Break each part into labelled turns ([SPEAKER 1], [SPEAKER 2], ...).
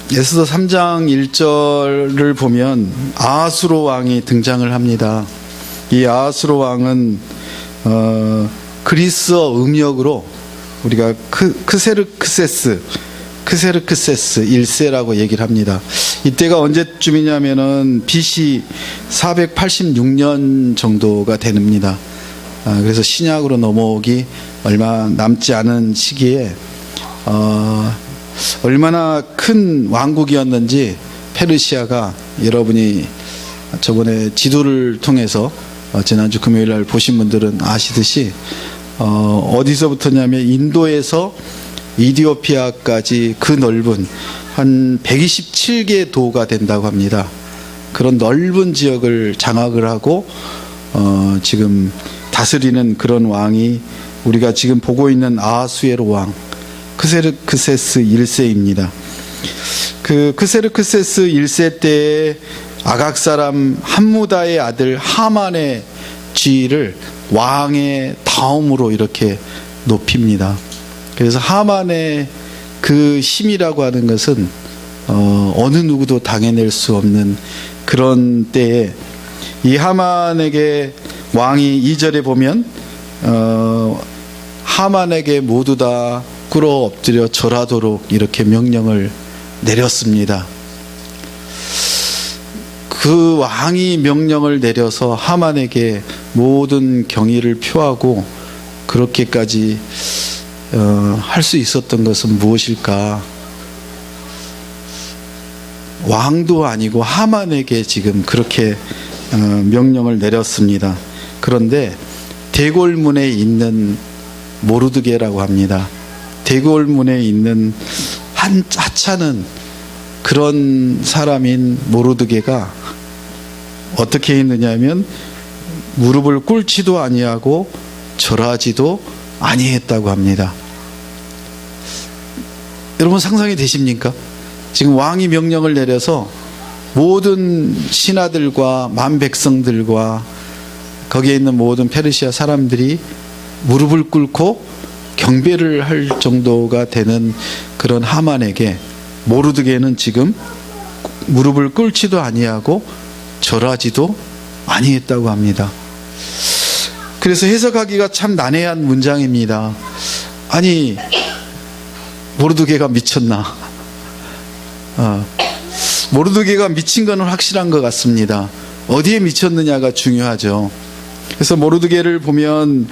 [SPEAKER 1] 에스더 3장 1절을 보면 아하수로 왕이 등장을 합니다. 이 아하수로 왕은 그리스어 음력으로 우리가 크세르크세스 1세라고 얘기를 합니다. 이때가 언제쯤이냐면은 BC 486년 정도가 됩니다. 그래서 신약으로 넘어오기 얼마 남지 않은 시기에 얼마나 큰 왕국이었는지 페르시아가, 여러분이 저번에 지도를 통해서 지난주 금요일 날 보신 분들은 아시듯이 어디서부터냐면 인도에서 이디오피아까지 그 넓은 한 127개 도가 된다고 합니다. 그런 넓은 지역을 장악을 하고 지금 다스리는 그런 왕이 우리가 지금 보고 있는 아하수에로 왕 크세르크세스 1세입니다. 그 크세르크세스 1세 때에 아각 사람 함무다의 아들 하만의 지위를 왕의 다음으로 이렇게 높입니다. 그래서 하만의 그 힘이라고 하는 것은 어느 누구도 당해낼 수 없는 그런 때에 이 하만에게 왕이 2절에 보면 하만에게 모두 다 꿇어 엎드려 절하도록 이렇게 명령을 내렸습니다. 그 왕이 명령을 내려서 하만에게 모든 경의를 표하고 그렇게까지 할 수 있었던 것은 무엇일까? 왕도 아니고 하만에게 지금 그렇게 명령을 내렸습니다. 그런데 대궐문에 있는 모르드게라고 합니다. 대궐문에 있는 한 하찮은 그런 사람인 모르드게가 어떻게 했느냐면 무릎을 꿇지도 아니하고 절하지도 아니했다고 합니다. 여러분 상상이 되십니까? 지금 왕이 명령을 내려서 모든 신하들과 만백성들과 거기에 있는 모든 페르시아 사람들이 무릎을 꿇고 경배를 할 정도가 되는 그런 하만에게 모르드게는 지금 무릎을 꿇지도 아니하고 절하지도 아니했다고 합니다. 그래서 해석하기가 참 난해한 문장입니다. 아니, 모르드게가 미쳤나? 모르드게가 미친 것은 확실한 것 같습니다. 어디에 미쳤느냐가 중요하죠. 그래서 모르드게를 보면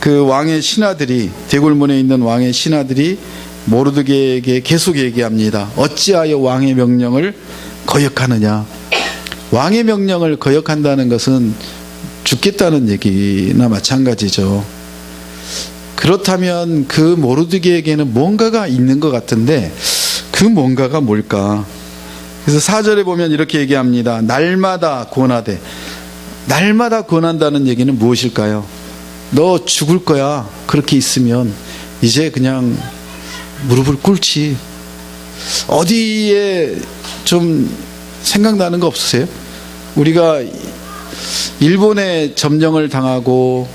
[SPEAKER 1] 그 왕의 신하들이, 대궐문에 있는 왕의 신하들이 모르드게에게 계속 얘기합니다. 어찌하여 왕의 명령을 거역하느냐? 왕의 명령을 거역한다는 것은 죽겠다는 얘기나 마찬가지죠. 그렇다면 그 모르드게에게는 뭔가가 있는 것 같은데 그 뭔가가 뭘까? 그래서 4절에 보면 이렇게 얘기합니다. 날마다 권하되. 날마다 권한다는 얘기는 무엇일까요? 너 죽을 거야. 그렇게 있으면 이제 그냥 무릎을 꿇지. 어디에 좀 생각나는 거 없으세요? 우리가 일본에 점령을 당하고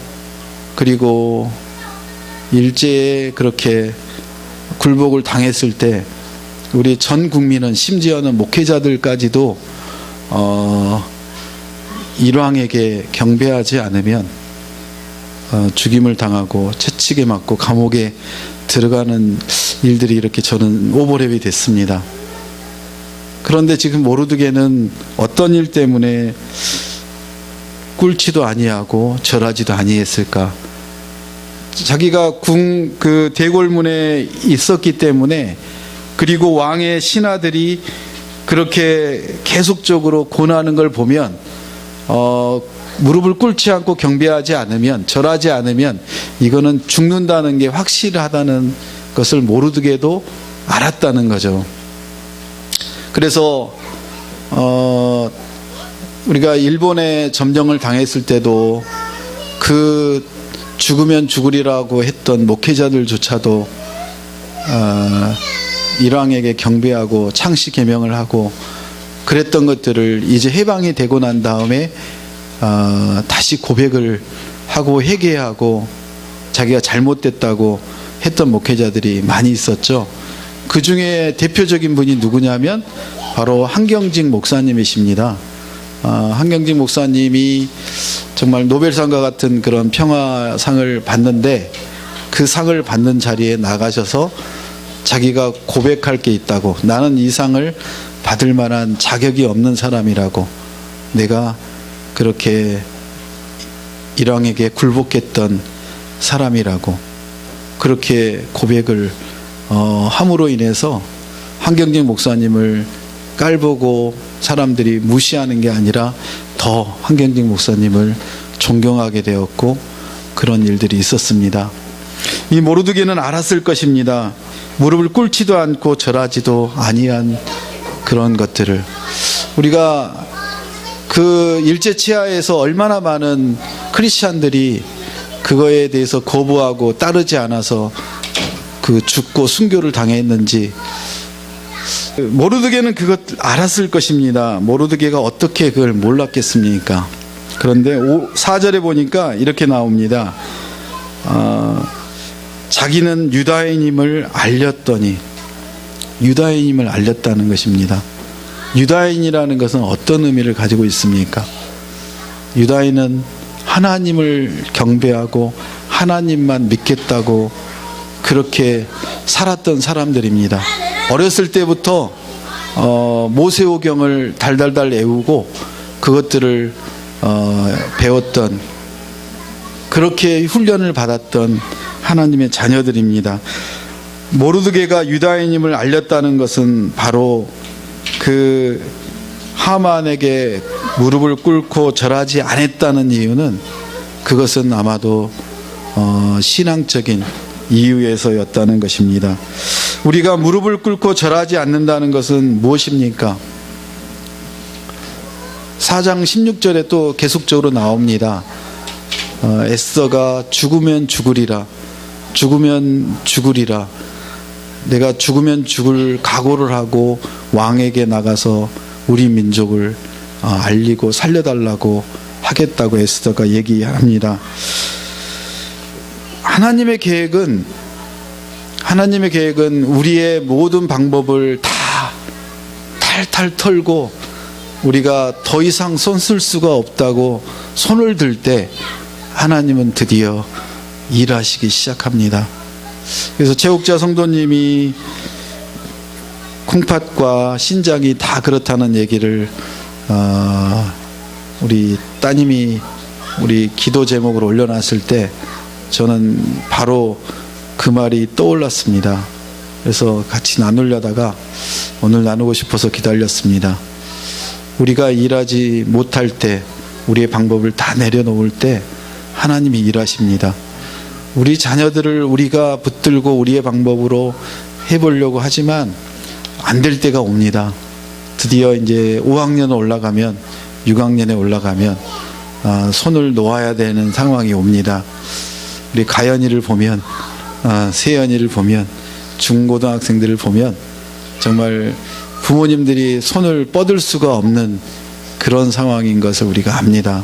[SPEAKER 1] 그리고 일제에 그렇게 굴복을 당했을 때 우리 전 국민은, 심지어는 목회자들까지도 일왕에게 경배하지 않으면 죽임을 당하고 채찍에 맞고 감옥에 들어가는 일들이 이렇게 저는 오버랩이 됐습니다. 그런데 지금 모르드게는 어떤 일 때문에 꿇지도 아니하고 절하지도 아니했을까? 자기가 그 대궐문에 있었기 때문에, 그리고 왕의 신하들이 그렇게 계속적으로 권하는 걸 보면 무릎을 꿇지 않고 경배하지 않으면, 절하지 않으면 이거는 죽는다는 게 확실하다는 것을 모르드게도 알았다는 거죠. 그래서 우리가 일본에 점령을 당했을 때도 그 죽으면 죽으리라고 했던 목회자들조차도 일왕에게 경배하고 창씨 계명을 하고 그랬던 것들을 이제 해방이 되고 난 다음에 다시 고백을 하고 회개하고 자기가 잘못됐다고 했던 목회자들이 많이 있었죠. 그 중에 대표적인 분이 누구냐면 바로 한경직 목사님이십니다. 한경직 목사님이 정말 노벨상과 같은 그런 평화상을 받는데 그 상을 받는 자리에 나가셔서 자기가 고백할 게 있다고, 나는 이 상을 받을 만한 자격이 없는 사람이라고, 내가 그렇게 일왕에게 굴복했던 사람이라고 그렇게 고백을 함으로 인해서 한경직 목사님을 깔보고 사람들이 무시하는 게 아니라 더 한경직 목사님을 존경하게 되었고 그런 일들이 있었습니다. 이 모르드게는 알았을 것입니다. 무릎을 꿇지도 않고 절하지도 아니한 그런 것들을. 우리가 그 일제치하에서 얼마나 많은 크리스찬들이 그거에 대해서 거부하고 따르지 않아서 그 죽고 순교를 당했는지. 모르드게는 그것 알았을 것입니다. 모르드게가 어떻게 그걸 몰랐겠습니까? 그런데 4절에 보니까 이렇게 나옵니다. 자기는 유다인임을 알렸더니, 유다인임을 알렸다는 것입니다. 유다인이라는 것은 어떤 의미를 가지고 있습니까? 유다인은 하나님을 경배하고 하나님만 믿겠다고 그렇게 살았던 사람들입니다. 어렸을 때부터 모세오경을 달달달 외우고 그것들을 배웠던, 그렇게 훈련을 받았던 하나님의 자녀들입니다. 모르드게가 유다인임을 알렸다는 것은 바로 그 하만에게 무릎을 꿇고 절하지 않았다는 이유는, 그것은 아마도 신앙적인 이유에서였다는 것입니다. 우리가 무릎을 꿇고 절하지 않는다는 것은 무엇입니까? 4장 16절에 또 계속적으로 나옵니다. 에스더가 죽으면 죽으리라, 죽으면 죽으리라, 내가 죽으면 죽을 각오를 하고 왕에게 나가서 우리 민족을 알리고 살려달라고 하겠다고 에스더가 얘기합니다. 하나님의 계획은 우리의 모든 방법을 다 탈탈 털고 우리가 더 이상 손 쓸 수가 없다고 손을 들 때 하나님은 드디어 일하시기 시작합니다. 그래서 최욱자 성도님이 콩팥과 신장이 다 그렇다는 얘기를 우리 따님이 우리 기도 제목으로 올려놨을 때 저는 바로 그 말이 떠올랐습니다. 그래서 같이 나누려다가 오늘 나누고 싶어서 기다렸습니다. 우리가 일하지 못할 때, 우리의 방법을 다 내려놓을 때 하나님이 일하십니다. 우리 자녀들을 우리가 붙들고 우리의 방법으로 해보려고 하지만 안 될 때가 옵니다. 드디어 이제 5학년 올라가면, 6학년에 올라가면 손을 놓아야 되는 상황이 옵니다. 우리 가연이를 보면, 세연이를 보면, 중고등학생들을 보면 정말 부모님들이 손을 뻗을 수가 없는 그런 상황인 것을 우리가 압니다.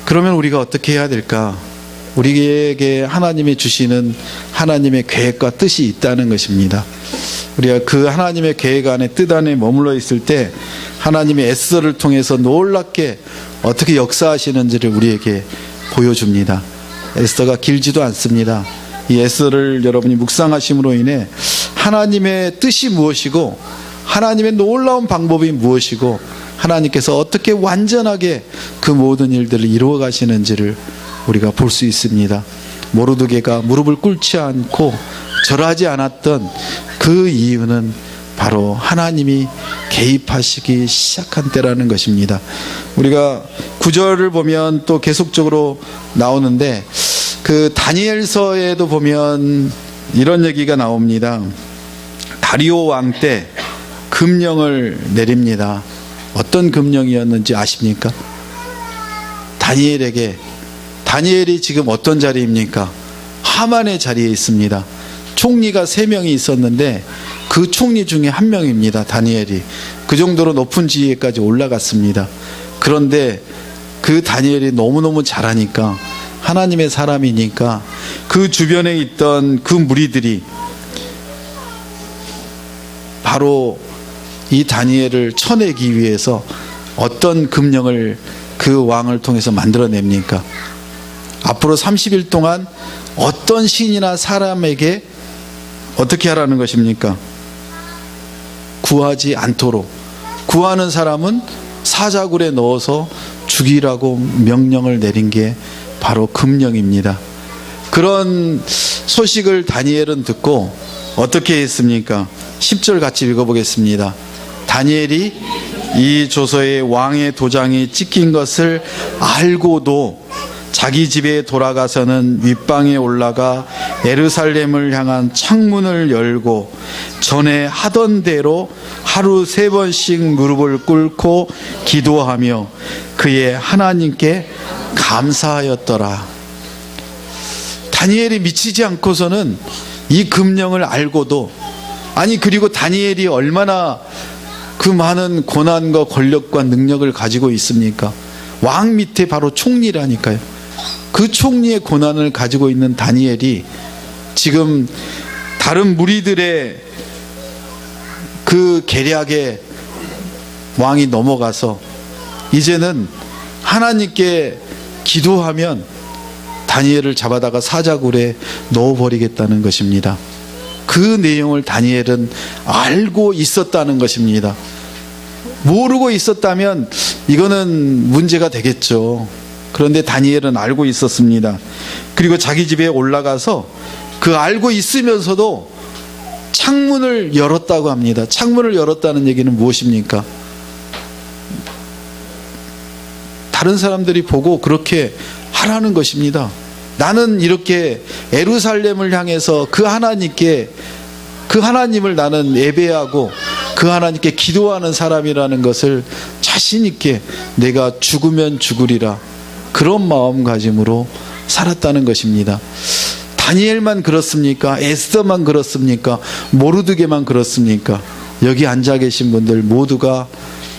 [SPEAKER 1] 그러면 우리가 어떻게 해야 될까? 우리에게 하나님이 주시는 하나님의 계획과 뜻이 있다는 것입니다. 우리가 그 하나님의 계획 안에, 뜻 안에 머물러 있을 때 하나님의 에스더를 통해서 놀랍게 어떻게 역사하시는지를 우리에게 보여줍니다. 에스더가 길지도 않습니다. 이 에스더를 여러분이 묵상하심으로 인해 하나님의 뜻이 무엇이고 하나님의 놀라운 방법이 무엇이고 하나님께서 어떻게 완전하게 그 모든 일들을 이루어 가시는지를 우리가 볼 수 있습니다. 모르드게가 무릎을 꿇지 않고 절하지 않았던 그 이유는 바로 하나님이 개입하시기 시작한 때라는 것입니다. 우리가 9절을 보면 또 계속적으로 나오는데, 그 다니엘서에도 보면 이런 얘기가 나옵니다. 다리오 왕 때 금령을 내립니다. 어떤 금령이었는지 아십니까? 다니엘이 지금 어떤 자리입니까? 하만의 자리에 있습니다. 총리가 3명이 있었는데 그 총리 중에 한 명입니다. 다니엘이. 그 정도로 높은 지위에까지 올라갔습니다. 그런데 그 다니엘이 너무너무 잘하니까, 하나님의 사람이니까 그 주변에 있던 그 무리들이 바로 이 다니엘을 쳐내기 위해서 어떤 금령을 그 왕을 통해서 만들어냅니까? 앞으로 30일 동안 어떤 신이나 사람에게 어떻게 하라는 것입니까? 구하지 않도록, 구하는 사람은 사자굴에 넣어서 죽이라고 명령을 내린 게 바로 금령입니다. 그런 소식을 다니엘은 듣고 어떻게 했습니까? 10절 같이 읽어보겠습니다. 다니엘이 이 조서에 왕의 도장이 찍힌 것을 알고도 자기 집에 돌아가서는 윗방에 올라가 예루살렘을 향한 창문을 열고 전에 하던 대로 하루 3번씩 무릎을 꿇고 기도하며 그의 하나님께 감사하였더라. 다니엘이 미치지 않고서는 이 금령을 알고도, 아니 그리고 다니엘이 얼마나 그 많은 고난과 권력과 능력을 가지고 있습니까? 왕 밑에 바로 총리라니까요. 그 총리의 고난을 가지고 있는 다니엘이 지금 다른 무리들의 그 계략에 왕이 넘어가서 이제는 하나님께 기도하면 다니엘을 잡아다가 사자굴에 넣어버리겠다는 것입니다. 그 내용을 다니엘은 알고 있었다는 것입니다. 모르고 있었다면 이거는 문제가 되겠죠. 그런데 다니엘은 알고 있었습니다. 그리고 자기 집에 올라가서 그 알고 있으면서도 창문을 열었다고 합니다. 창문을 열었다는 얘기는 무엇입니까? 다른 사람들이 보고 그렇게 하라는 것입니다. 나는 이렇게 예루살렘을 향해서 그 하나님께, 그 하나님을 나는 예배하고 그 하나님께 기도하는 사람이라는 것을 자신 있게 내가 죽으면 죽으리라, 그런 마음가짐으로 살았다는 것입니다. 다니엘만 그렇습니까? 에스더만 그렇습니까? 모르드게만 그렇습니까? 여기 앉아 계신 분들 모두가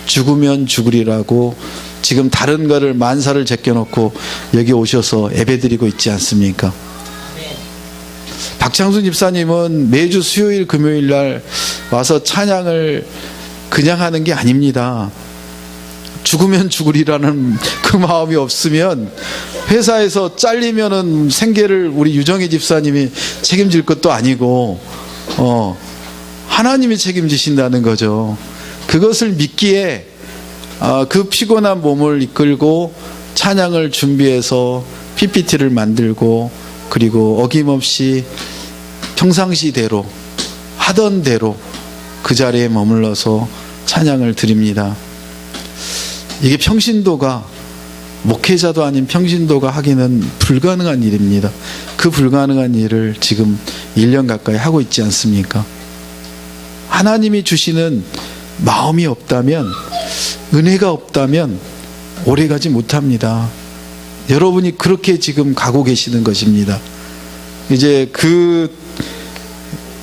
[SPEAKER 1] 죽으면 죽으리라고 지금 다른 거를 만사를 제껴놓고 여기 오셔서 예배드리고 있지 않습니까? 박창순 집사님은 매주 수요일 금요일 날 와서 찬양을 그냥 하는 게 아닙니다. 죽으면 죽으리라는 그 마음이 없으면 회사에서 잘리면은 생계를 우리 유정희 집사님이 책임질 것도 아니고 하나님이 책임지신다는 거죠. 그것을 믿기에 그 피곤한 몸을 이끌고 찬양을 준비해서 PPT를 만들고 그리고 어김없이 평상시대로 하던 대로 그 자리에 머물러서 찬양을 드립니다. 이게 평신도가, 목회자도 아닌 평신도가 하기는 불가능한 일입니다. 그 불가능한 일을 지금 1년 가까이 하고 있지 않습니까? 하나님이 주시는 마음이 없다면, 은혜가 없다면 오래가지 못합니다. 여러분이 그렇게 지금 가고 계시는 것입니다. 이제 그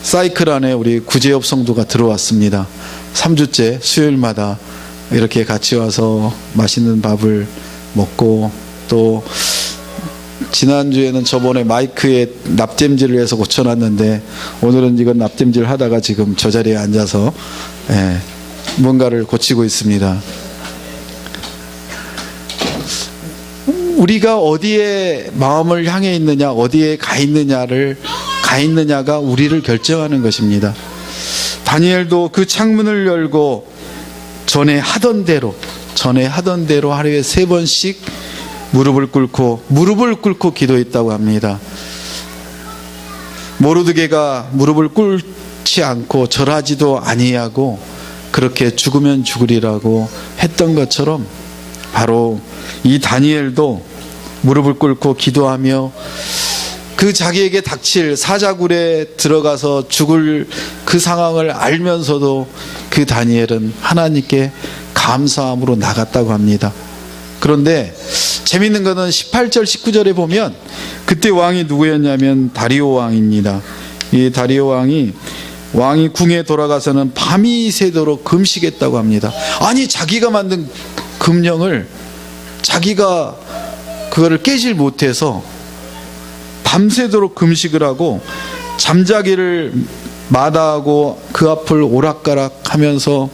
[SPEAKER 1] 사이클 안에 우리 구제엽 성도가 들어왔습니다. 3주째 수요일마다 이렇게 같이 와서 맛있는 밥을 먹고, 또 지난주에는 저번에 마이크에 납땜질을 해서 고쳐놨는데 오늘은 이건 납땜질 하다가 지금 저 자리에 앉아서 뭔가를 고치고 있습니다. 우리가 어디에 마음을 향해 있느냐, 어디에 가 있느냐가 우리를 결정하는 것입니다. 다니엘도 그 창문을 열고 전에 하던 대로 하루에 3번씩 무릎을 꿇고 기도했다고 합니다. 모르드게가 무릎을 꿇지 않고 절하지도 아니하고 그렇게 죽으면 죽으리라고 했던 것처럼 바로 이 다니엘도 무릎을 꿇고 기도하며 그 자기에게 닥칠 사자굴에 들어가서 죽을 그 상황을 알면서도 그 다니엘은 하나님께 감사함으로 나갔다고 합니다. 그런데 재밌는 것은 18절 19절에 보면 그때 왕이 누구였냐면 다리오 왕입니다. 이 다리오 왕이 궁에 돌아가서는 밤이 새도록 금식했다고 합니다. 아니 자기가 만든 금령을 자기가 그거를 깨질 못해서 밤새도록 금식을 하고 잠자기를 마다하고 그 앞을 오락가락하면서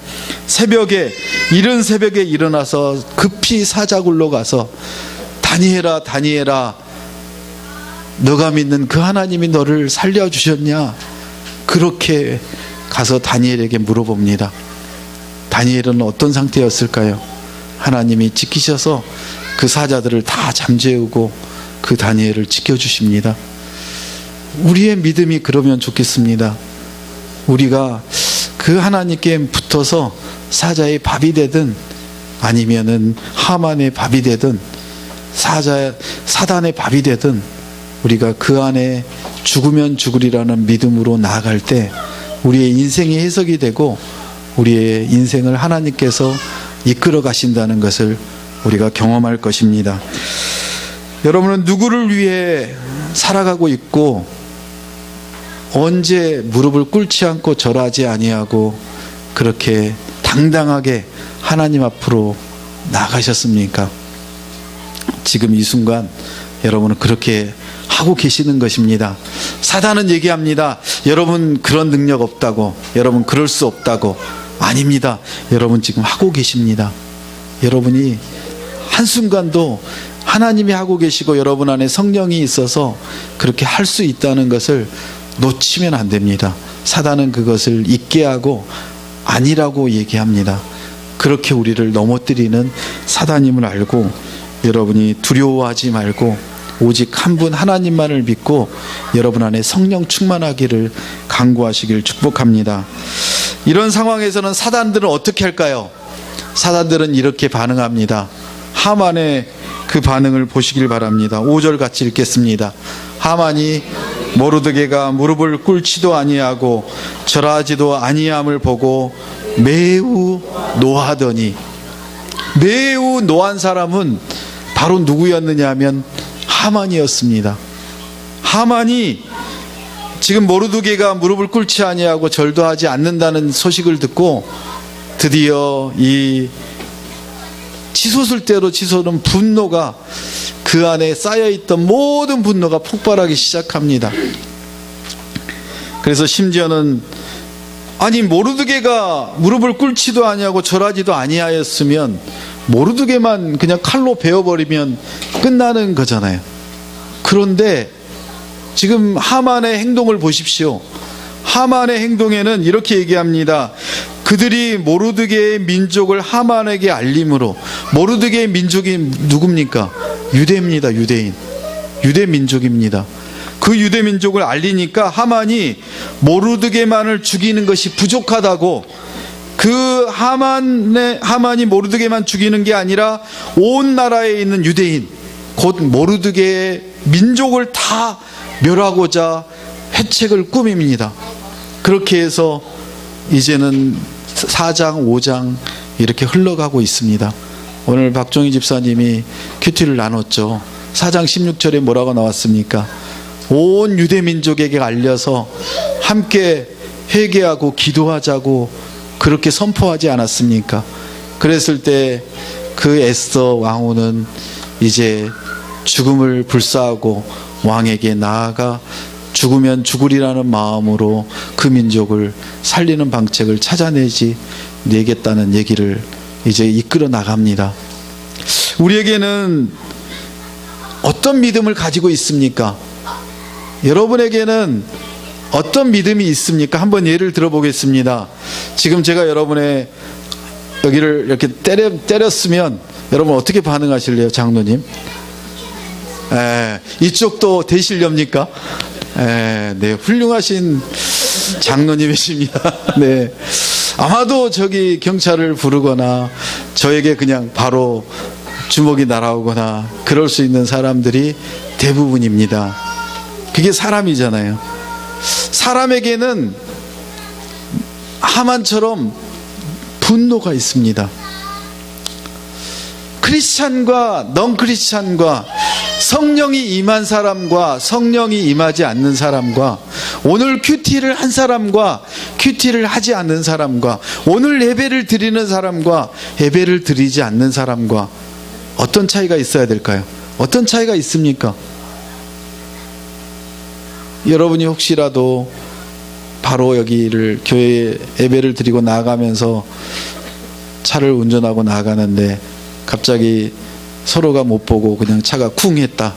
[SPEAKER 1] 이른 새벽에 일어나서 급히 사자굴로 가서 다니엘아 다니엘아 너가 믿는 그 하나님이 너를 살려주셨냐? 그렇게 가서 다니엘에게 물어봅니다. 다니엘은 어떤 상태였을까요? 하나님이 지키셔서 그 사자들을 다 잠재우고 그 다니엘을 지켜주십니다. 우리의 믿음이 그러면 좋겠습니다. 우리가 그 하나님께 붙어서 사자의 밥이 되든 아니면은 하만의 밥이 되든 사단의 밥이 되든 우리가 그 안에 죽으면 죽으리라는 믿음으로 나아갈 때 우리의 인생이 해석이 되고 우리의 인생을 하나님께서 이끌어 가신다는 것을 우리가 경험할 것입니다. 여러분은 누구를 위해 살아가고 있고 언제 무릎을 꿇지 않고 절하지 아니하고 그렇게 당당하게 하나님 앞으로 나가셨습니까? 지금 이 순간 여러분은 그렇게 하고 계시는 것입니다. 사단은 얘기합니다. 여러분 그런 능력 없다고, 여러분 그럴 수 없다고. 아닙니다. 여러분 지금 하고 계십니다. 여러분이 한순간도 하나님이 하고 계시고 여러분 안에 성령이 있어서 그렇게 할 수 있다는 것을 놓치면 안 됩니다. 사단은 그것을 잊게 하고 아니라고 얘기합니다. 그렇게 우리를 넘어뜨리는 사단임을 알고 여러분이 두려워하지 말고 오직 한 분 하나님만을 믿고 여러분 안에 성령 충만하기를 간구하시길 축복합니다. 이런 상황에서는 사단들은 어떻게 할까요? 사단들은 이렇게 반응합니다. 하만의 그 반응을 보시길 바랍니다. 5절 같이 읽겠습니다. 하만이 모르드게가 무릎을 꿇지도 아니하고 절하지도 아니함을 보고 매우 노하더니, 매우 노한 사람은 바로 누구였느냐 하면 하만이었습니다. 하만이 지금 모르드게가 무릎을 꿇지 아니하고 절도 하지 않는다는 소식을 듣고 드디어 이 치솟을 치솟는 분노가 그 안에 쌓여있던 모든 분노가 폭발하기 시작합니다. 그래서 심지어는 아니 모르드게가 무릎을 꿇지도 아니하고 절하지도 아니하였으면 모르드게만 그냥 칼로 베어버리면 끝나는 거잖아요. 그런데 지금 하만의 행동을 보십시오. 하만의 행동에는 이렇게 얘기합니다. 그들이 모르드게의 민족을 하만에게 알림으로. 모르드게의 민족이 누굽니까? 유대입니다. 유대인. 유대 민족입니다. 그 유대 민족을 알리니까 하만이 모르드게만을 죽이는 것이 부족하다고, 그 하만이 모르드게만 죽이는 게 아니라 온 나라에 있는 유대인, 곧 모르드게의 민족을 다 멸하고자 해책을 꾸밉니다. 그렇게 해서 이제는 4장 5장 이렇게 흘러가고 있습니다. 오늘 박종희 집사님이 큐티를 나눴죠. 4장 16절에 뭐라고 나왔습니까? 온 유대 민족에게 알려서 함께 회개하고 기도하자고 그렇게 선포하지 않았습니까? 그랬을 때 그 에스더 왕후는 이제 죽음을 불사하고 왕에게 나아가 죽으면 죽으리라는 마음으로 그 민족을 살리는 방책을 찾아내겠다는 얘기를 이제 이끌어 나갑니다. 우리에게는 어떤 믿음을 가지고 있습니까? 여러분에게는 어떤 믿음이 있습니까? 한번 예를 들어보겠습니다. 지금 제가 여러분의 여기를 이렇게 때렸으면 여러분 어떻게 반응하실래요, 장로님? 이쪽도 대실렵니까? 네, 훌륭하신 장로님이십니다. 네, 아마도 저기 경찰을 부르거나 저에게 그냥 바로 주먹이 날아오거나 그럴 수 있는 사람들이 대부분입니다. 그게 사람이잖아요. 사람에게는 하만처럼 분노가 있습니다. 크리스찬과 넌 크리스찬과 성령이 임한 사람과 성령이 임하지 않는 사람과 오늘 큐티를 한 사람과 큐티를 하지 않는 사람과 오늘 예배를 드리는 사람과 예배를 드리지 않는 사람과 어떤 차이가 있어야 될까요? 어떤 차이가 있습니까? 여러분이 혹시라도 바로 여기를 교회에 예배를 드리고 나가면서 차를 운전하고 나가는데 갑자기 서로가 못 보고 그냥 차가 쿵 했다.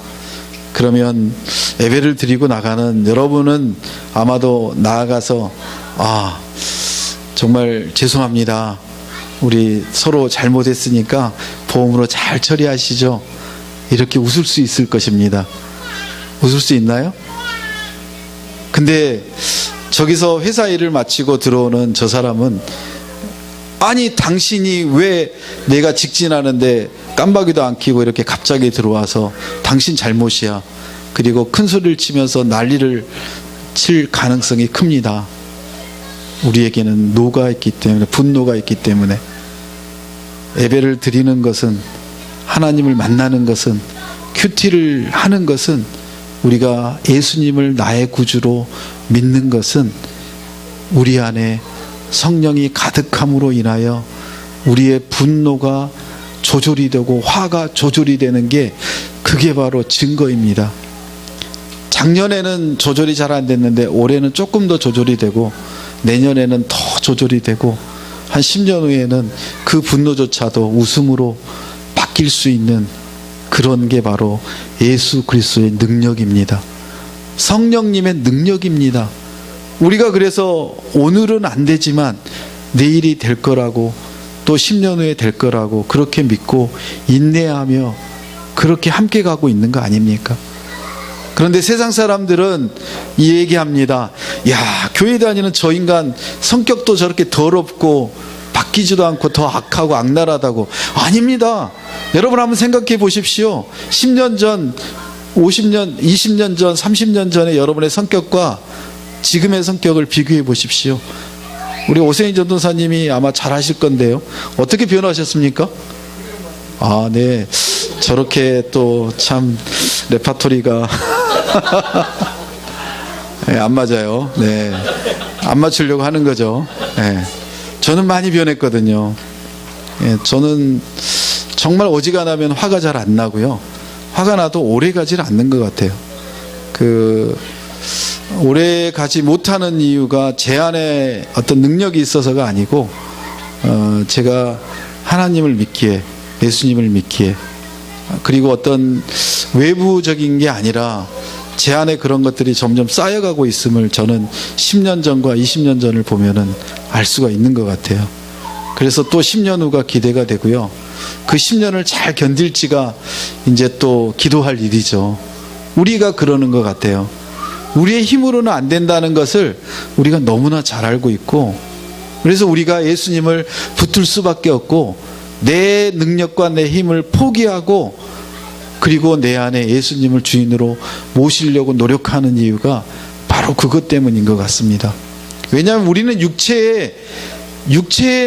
[SPEAKER 1] 그러면 예배를 드리고 나가는 여러분은 아마도 나아가서 정말 죄송합니다. 우리 서로 잘못했으니까 보험으로 잘 처리하시죠. 이렇게 웃을 수 있을 것입니다. 웃을 수 있나요? 근데 저기서 회사 일을 마치고 들어오는 저 사람은 아니 당신이 왜 내가 직진하는데 깜박이도 안 켜고 이렇게 갑자기 들어와서 당신 잘못이야. 그리고 큰 소리를 치면서 난리를 칠 가능성이 큽니다. 우리에게는 노가 있기 때문에, 분노가 있기 때문에. 예배를 드리는 것은, 하나님을 만나는 것은, 큐티를 하는 것은, 우리가 예수님을 나의 구주로 믿는 것은 우리 안에 성령이 가득함으로 인하여 우리의 분노가 조절이 되고 화가 조절이 되는 게 그게 바로 증거입니다. 작년에는 조절이 잘 안 됐는데 올해는 조금 더 조절이 되고 내년에는 더 조절이 되고 한 10년 후에는 그 분노조차도 웃음으로 바뀔 수 있는 그런 게 바로 예수 그리스도의 능력입니다. 성령님의 능력입니다. 우리가 그래서 오늘은 안 되지만 내일이 될 거라고 또 10년 후에 될 거라고 그렇게 믿고 인내하며 그렇게 함께 가고 있는 거 아닙니까? 그런데 세상 사람들은 이 얘기합니다. 야, 교회 다니는 저 인간 성격도 저렇게 더럽고 바뀌지도 않고 더 악하고 악랄하다고. 아닙니다. 여러분 한번 생각해 보십시오. 10년 전, 50년, 20년 전, 30년 전에 여러분의 성격과 지금의 성격을 비교해 보십시오. 우리 오세인 전도사님이 아마 잘 아실 건데요. 어떻게 변화하셨습니까? 네. 저렇게 또 참 레파토리가 네, 안 맞아요. 네. 안 맞추려고 하는 거죠. 네. 저는 많이 변했거든요. 네, 저는 정말 어지간하면 화가 잘 안 나고요. 화가 나도 오래 가질 않는 것 같아요. 오래 가지 못하는 이유가 제 안에 어떤 능력이 있어서가 아니고 제가 하나님을 믿기에, 예수님을 믿기에, 그리고 어떤 외부적인 게 아니라 제 안에 그런 것들이 점점 쌓여가고 있음을 저는 10년 전과 20년 전을 보면은 알 수가 있는 것 같아요. 그래서 또 10년 후가 기대가 되고요. 그 10년을 잘 견딜지가 이제 또 기도할 일이죠. 우리가 그러는 것 같아요. 우리의 힘으로는 안 된다는 것을 우리가 너무나 잘 알고 있고, 그래서 우리가 예수님을 붙들 수밖에 없고 내 능력과 내 힘을 포기하고 그리고 내 안에 예수님을 주인으로 모시려고 노력하는 이유가 바로 그것 때문인 것 같습니다. 왜냐하면 우리는 육체의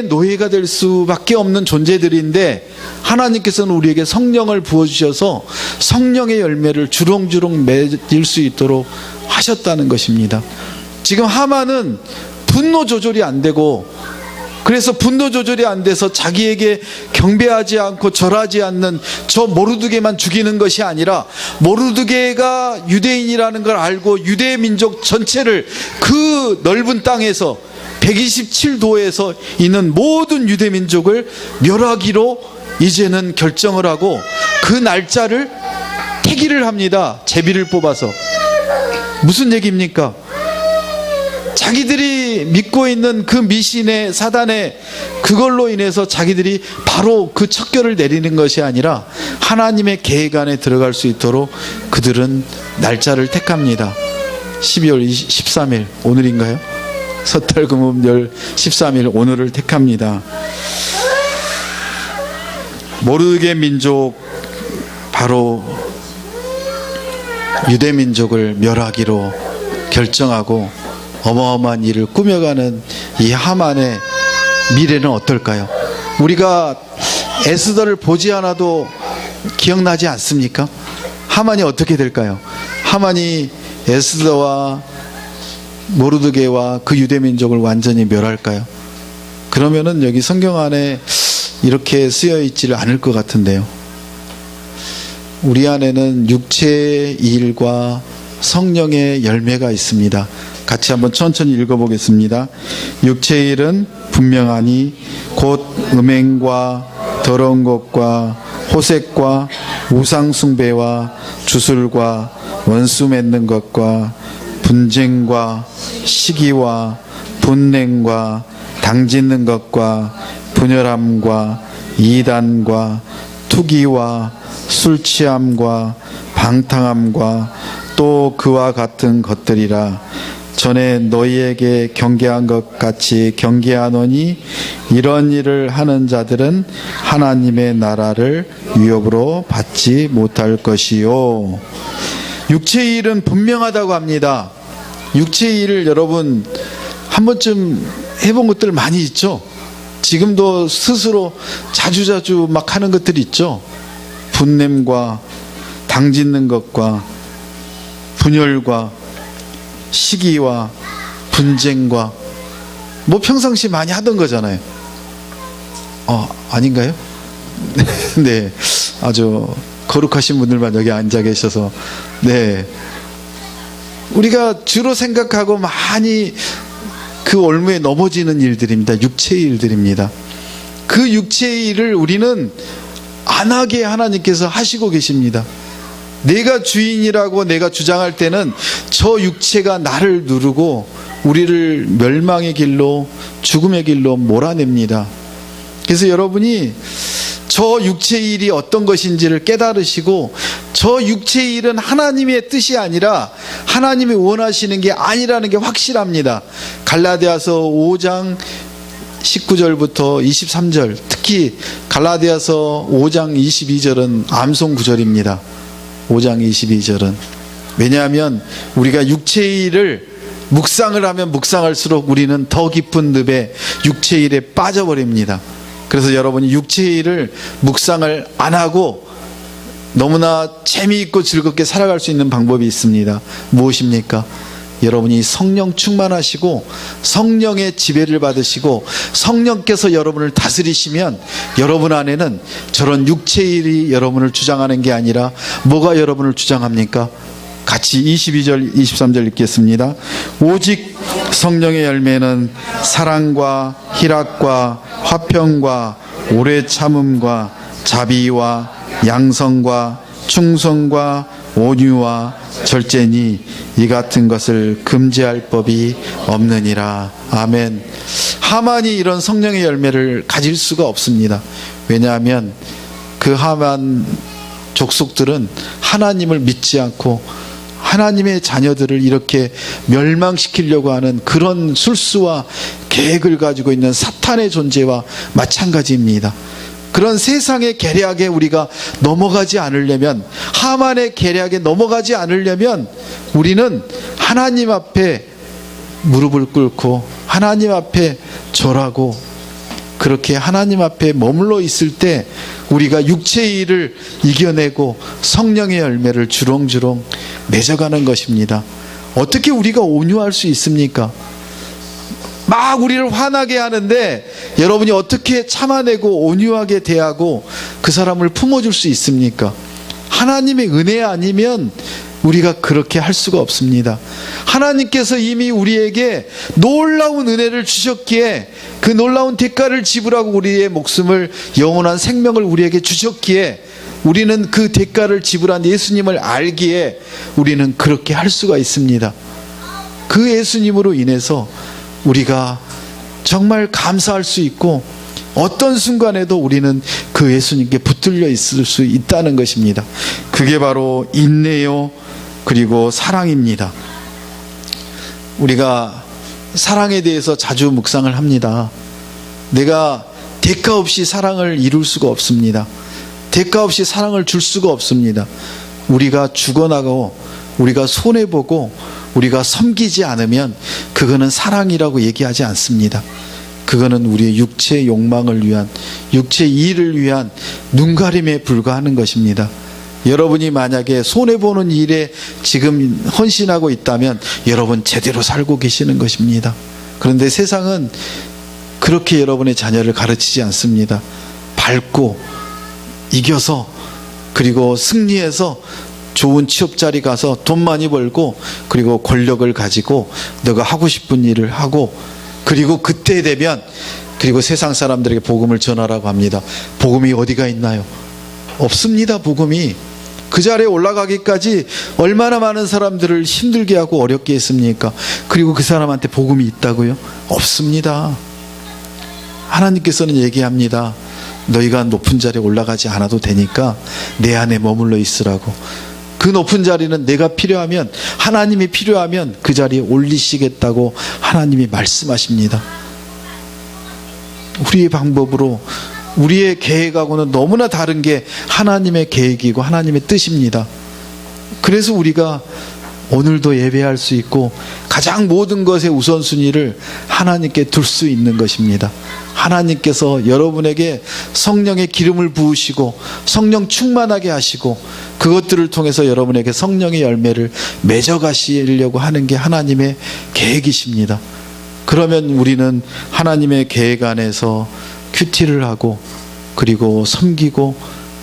[SPEAKER 1] 노예가 될 수밖에 없는 존재들인데 하나님께서는 우리에게 성령을 부어주셔서 성령의 열매를 주렁주렁 맺을 수 있도록 하셨다는 것입니다. 지금 하만은 분노 조절이 안 되고, 그래서 분노 조절이 안 돼서 자기에게 경배하지 않고 절하지 않는 저 모르드게만 죽이는 것이 아니라 모르드게가 유대인이라는 걸 알고 유대 민족 전체를 그 넓은 땅에서 127도에서 있는 모든 유대 민족을 멸하기로 이제는 결정을 하고 그 날짜를 태기를 합니다. 제비를 뽑아서. 무슨 얘기입니까? 자기들이 믿고 있는 그 미신의 사단의 그걸로 인해서 자기들이 바로 그 척결을 내리는 것이 아니라 하나님의 계획 안에 들어갈 수 있도록 그들은 날짜를 택합니다. 12월 13일 오늘인가요? 섣달금음절 13일 오늘을 택합니다. 모르게 민족, 바로 유대 민족을 멸하기로 결정하고 어마어마한 일을 꾸며가는 이 하만의 미래는 어떨까요? 우리가 에스더를 보지 않아도 기억나지 않습니까? 하만이 어떻게 될까요? 하만이 에스더와 모르드게와 그 유대 민족을 완전히 멸할까요? 그러면은 여기 성경 안에 이렇게 쓰여 있지를 않을 것 같은데요. 우리 안에는 육체의 일과 성령의 열매가 있습니다. 같이 한번 천천히 읽어보겠습니다. 육체의 일은 분명하니 곧 음행과 더러운 것과 호색과 우상숭배와 주술과 원수 맺는 것과 분쟁과 시기와 분냉과 당짓는 것과 분열함과 이단과 투기와 술취함과 방탕함과 또 그와 같은 것들이라. 전에 너희에게 경계한 것 같이 경계하노니 이런 일을 하는 자들은 하나님의 나라를 위협으로 받지 못할 것이요. 육체의 일은 분명하다고 합니다. 육체의 일을 여러분 한 번쯤 해본 것들 많이 있죠. 지금도 스스로 자주자주 막 하는 것들이 있죠. 분냄과 당짓는 것과 분열과 시기와 분쟁과 뭐 평상시 많이 하던 거잖아요. 아닌가요? 네, 아주 거룩하신 분들만 여기 앉아 계셔서 네, 우리가 주로 생각하고 많이 그 올무에 넘어지는 일들입니다. 육체의 일들입니다. 그 육체의 일을 우리는 안 하게 하나님께서 하시고 계십니다. 내가 주인이라고 내가 주장할 때는 저 육체가 나를 누르고 우리를 멸망의 길로 죽음의 길로 몰아냅니다. 그래서 여러분이 저 육체의 일이 어떤 것인지를 깨달으시고 저 육체의 일은 하나님의 뜻이 아니라 하나님이 원하시는 게 아니라는 게 확실합니다. 갈라디아서 5장 19절부터 23절, 특히 갈라디아서 5장 22절은 암송 구절입니다. 5장 22절은 왜냐하면 우리가 육체의 일을 묵상을 하면 묵상할수록 우리는 더 깊은 늪에 육체의 일에 빠져버립니다. 그래서 여러분이 육체의 일을 묵상을 안 하고 너무나 재미있고 즐겁게 살아갈 수 있는 방법이 있습니다. 무엇입니까? 여러분이 성령 충만하시고 성령의 지배를 받으시고 성령께서 여러분을 다스리시면 여러분 안에는 저런 육체의 일이 여러분을 주장하는 게 아니라 뭐가 여러분을 주장합니까? 같이 22절 23절 읽겠습니다. 오직 성령의 열매는 사랑과 희락과 화평과 오래 참음과 자비와 양성과 충성과 온유와 절제니 이 같은 것을 금지할 법이 없느니라. 아멘. 하만이 이런 성령의 열매를 가질 수가 없습니다. 왜냐하면 그 하만 족속들은 하나님을 믿지 않고 하나님의 자녀들을 이렇게 멸망시키려고 하는 그런 술수와 계획을 가지고 있는 사탄의 존재와 마찬가지입니다. 그런 세상의 계략에 우리가 넘어가지 않으려면, 하만의 계략에 넘어가지 않으려면 우리는 하나님 앞에 무릎을 꿇고 하나님 앞에 절하고 그렇게 하나님 앞에 머물러 있을 때 우리가 육체의 일을 이겨내고 성령의 열매를 주렁주렁 맺어가는 것입니다. 어떻게 우리가 온유할 수 있습니까? 막 우리를 화나게 하는데 여러분이 어떻게 참아내고 온유하게 대하고 그 사람을 품어줄 수 있습니까? 하나님의 은혜 아니면 우리가 그렇게 할 수가 없습니다. 하나님께서 이미 우리에게 놀라운 은혜를 주셨기에 그 놀라운 대가를 지불하고 우리의 목숨을, 영원한 생명을 우리에게 주셨기에 우리는 그 대가를 지불한 예수님을 알기에 우리는 그렇게 할 수가 있습니다. 그 예수님으로 인해서 우리가 정말 감사할 수 있고 어떤 순간에도 우리는 그 예수님께 붙들려 있을 수 있다는 것입니다. 그게 바로 인내요 그리고 사랑입니다. 우리가 사랑에 대해서 자주 묵상을 합니다. 내가 대가 없이 사랑을 이룰 수가 없습니다. 대가 없이 사랑을 줄 수가 없습니다. 우리가 죽어나가고 우리가 손해보고 우리가 섬기지 않으면 그거는 사랑이라고 얘기하지 않습니다. 그거는 우리의 육체의 욕망을 위한, 육체의 이익을 위한 눈가림에 불과하는 것입니다. 여러분이 만약에 손해보는 일에 지금 헌신하고 있다면 여러분 제대로 살고 계시는 것입니다. 그런데 세상은 그렇게 여러분의 자녀를 가르치지 않습니다. 밟고 이겨서, 그리고 승리해서, 좋은 취업 자리 가서 돈 많이 벌고 그리고 권력을 가지고 너가 하고 싶은 일을 하고 그리고 그때 되면 그리고 세상 사람들에게 복음을 전하라고 합니다. 복음이 어디가 있나요? 없습니다. 복음이. 그 자리에 올라가기까지 얼마나 많은 사람들을 힘들게 하고 어렵게 했습니까? 그리고 그 사람한테 복음이 있다고요? 없습니다. 하나님께서는 얘기합니다. 너희가 높은 자리에 올라가지 않아도 되니까 내 안에 머물러 있으라고. 그 높은 자리는 내가 필요하면, 하나님이 필요하면 그 자리에 올리시겠다고 하나님이 말씀하십니다. 우리의 방법으로, 우리의 계획하고는 너무나 다른 게 하나님의 계획이고 하나님의 뜻입니다. 그래서 우리가 오늘도 예배할 수 있고 가장 모든 것의 우선순위를 하나님께 둘 수 있는 것입니다. 하나님께서 여러분에게 성령의 기름을 부으시고 성령 충만하게 하시고 그것들을 통해서 여러분에게 성령의 열매를 맺어가시려고 하는 게 하나님의 계획이십니다. 그러면 우리는 하나님의 계획 안에서 큐티를 하고 그리고 섬기고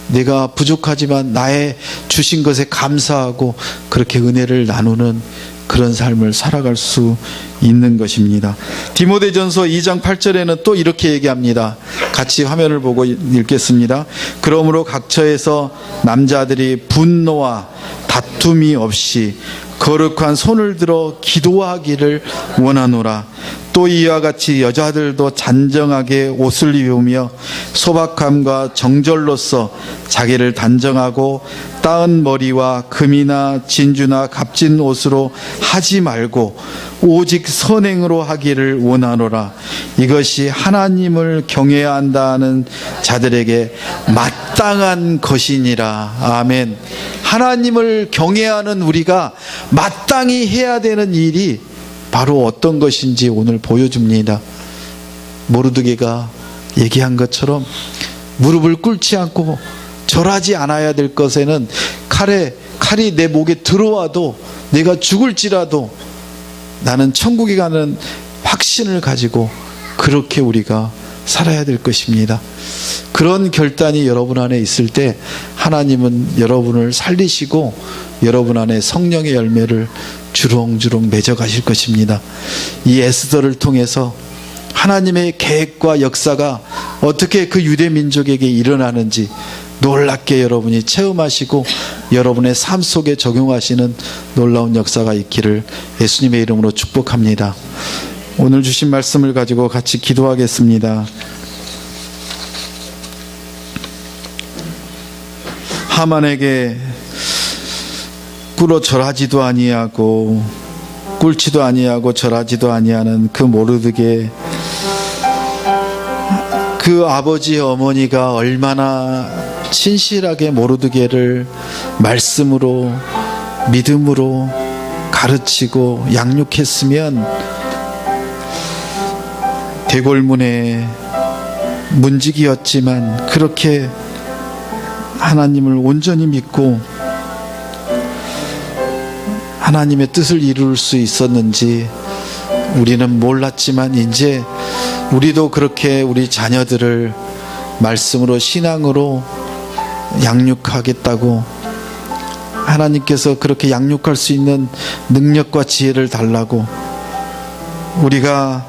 [SPEAKER 1] 내가 부족하지만 나의 주신 것에 감사하고 그렇게 은혜를 나누는 그런 삶을 살아갈 수 있는 것입니다. 디모데전서 2장 8절에는 또 이렇게 얘기합니다. 같이 화면을 보고 읽겠습니다. 그러므로 각처에서 남자들이 분노와 다툼이 없이 거룩한 손을 들어 기도하기를 원하노라. 또 이와 같이 여자들도 잔정하게 옷을 입으며 소박함과 정절로서 자기를 단정하고 따은 머리와 금이나 진주나 값진 옷으로 하지 말고 오직 선행으로 하기를 원하노라. 이것이 하나님을 경외해야 한다는 자들에게 마땅한 것이니라. 아멘. 하나님을 경외하는 우리가 마땅히 해야 되는 일이 바로 어떤 것인지 오늘 보여줍니다. 모르드게가 얘기한 것처럼 무릎을 꿇지 않고 절하지 않아야 될 것에는 칼이 내 목에 들어와도 내가 죽을지라도 나는 천국에 가는 확신을 가지고 그렇게 우리가 살아야 될 것입니다. 그런 결단이 여러분 안에 있을 때 하나님은 여러분을 살리시고 여러분 안에 성령의 열매를 주렁주렁 맺어 가실 것입니다. 이 에스더를 통해서 하나님의 계획과 역사가 어떻게 그 유대 민족에게 일어나는지 놀랍게 여러분이 체험하시고 여러분의 삶 속에 적용하시는 놀라운 역사가 있기를 예수님의 이름으로 축복합니다. 오늘 주신 말씀을 가지고 같이 기도하겠습니다. 하만에게 꿇어 절하지도 아니하고 꿇지도 아니하고 절하지도 아니하는 그 모르드게, 그 아버지 어머니가 얼마나 신실하게 모르드게를 말씀으로 믿음으로 가르치고 양육했으면 대궐문의 문지기였지만 그렇게 하나님을 온전히 믿고 하나님의 뜻을 이룰 수 있었는지 우리는 몰랐지만 이제 우리도 그렇게 우리 자녀들을 말씀으로 신앙으로 양육하겠다고 하나님께서 그렇게 양육할 수 있는 능력과 지혜를 달라고, 우리가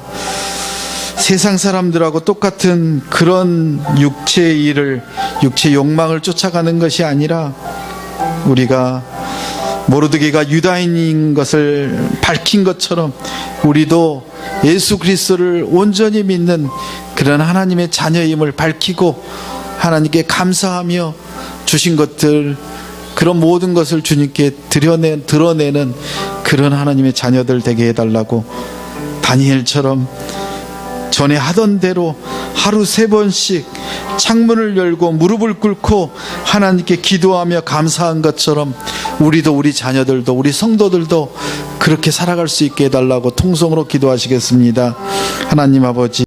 [SPEAKER 1] 세상 사람들하고 똑같은 그런 육체의 일을, 육체의 욕망을 쫓아가는 것이 아니라 우리가 모르드게가 유다인인 것을 밝힌 것처럼 우리도 예수 그리스도를 온전히 믿는 그런 하나님의 자녀임을 밝히고 하나님께 감사하며 주신 것들, 그런 모든 것을 주님께 드러내는 그런 하나님의 자녀들 되게 해달라고, 다니엘처럼 전에 하던 대로 하루 3번씩 창문을 열고 무릎을 꿇고 하나님께 기도하며 감사한 것처럼 우리도, 우리 자녀들도, 우리 성도들도 그렇게 살아갈 수 있게 해달라고 통성으로 기도하시겠습니다. 하나님 아버지,